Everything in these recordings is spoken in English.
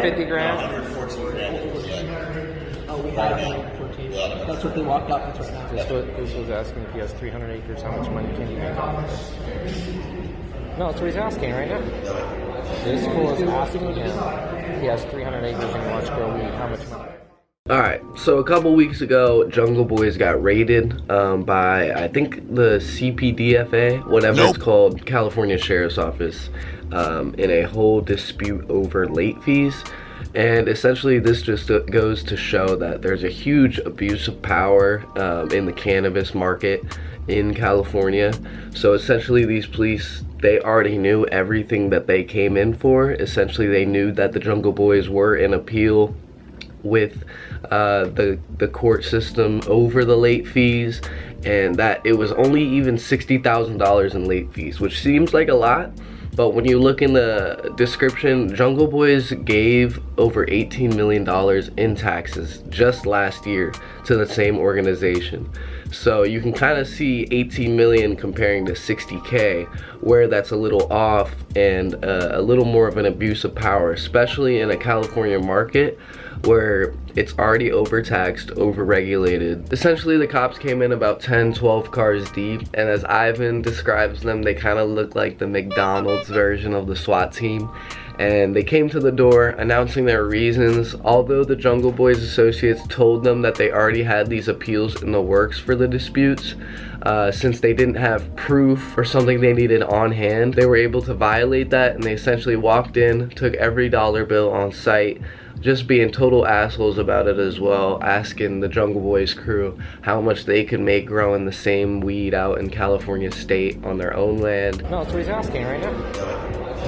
50 grand? 114 grand. Oh, we had 114. That's what they walked out with right now. This was asking if he has 300 acres, how much money can he make off of it? No, that's what he's asking right now. This fool is asking him, he has 300 acres and he wants to grow weed, how much money? Alright, so a couple weeks ago, Jungle Boys got raided by, I think, the CPDFA, whatever it's called, California Sheriff's Office, in a whole dispute over late fees. And essentially this just goes to show that there's a huge abuse of power in the cannabis market in California. So essentially these police, they already knew everything that they came in for. Essentially they knew that the Jungle Boys were in appeal with the court system over the late fees, and that it was only even $60,000 in late fees, which seems like a lot, but when you look in the description, Jungle Boys gave over $18 million in taxes just last year to the same organization. So you can kind of see 18 million comparing to 60K, where that's a little off and a little more of an abuse of power, especially in a California market where it's already overtaxed, overregulated. Essentially the cops came in about 10-12 cars deep, and as Ivan describes them, they kind of look like the McDonald's version of the SWAT team. And they came to the door announcing their reasons, although the Jungle Boys associates told them that they already had these appeals in the works for the disputes. Since they didn't have proof or something they needed on hand, they were able to violate that, and they essentially walked in, took every dollar bill on site, just being total assholes about it as well, asking the Jungle Boys crew how much they could make growing the same weed out in California state on their own land. No, that's what he's asking right now.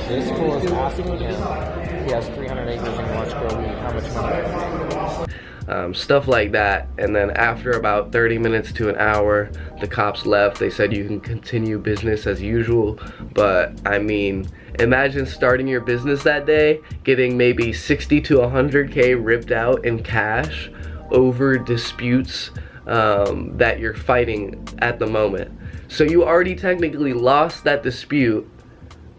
This fool is asking him, he has 300 acres and he wants to grow weed, how much money? Stuff like that. And then after about 30 minutes to an hour, the cops left. They said you can continue business as usual, but I mean, imagine starting your business that day, getting maybe 60 to 100K ripped out in cash over disputes that you're fighting at the moment. So you already technically lost that dispute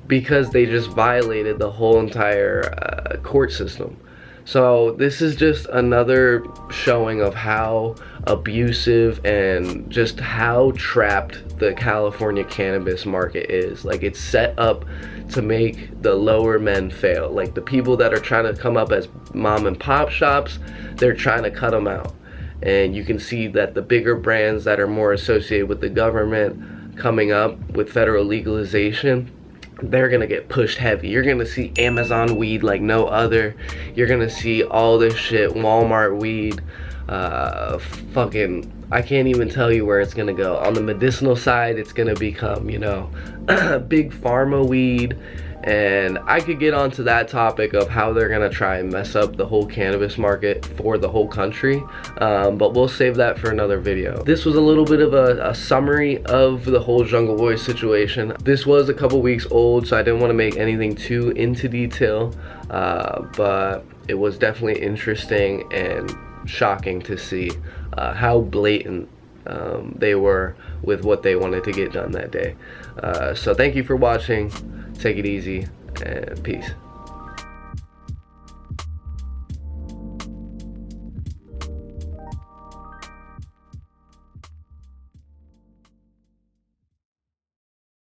because they just violated the whole entire court system. So this is just another showing of how abusive and just how trapped the California cannabis market is. Like, it's set up to make the lower men fail. Like, the people that are trying to come up as mom and pop shops, they're trying to cut them out. And you can see that the bigger brands that are more associated with the government coming up with federal legalization, they're gonna get pushed heavy. You're gonna see Amazon weed like no other. You're gonna see all this shit, Walmart weed, fucking, I can't even tell you where it's gonna go. On the medicinal side, it's gonna become, you know, big pharma weed. And I could get onto that topic of how they're gonna try and mess up the whole cannabis market for the whole country, but we'll save that for another video. This was a little bit of a summary of the whole Jungle Boys situation. This was a couple weeks old, so I didn't want to make anything too into detail, but it was definitely interesting and shocking to see how blatant they were with what they wanted to get done that day. So thank you for watching. Take it easy and peace.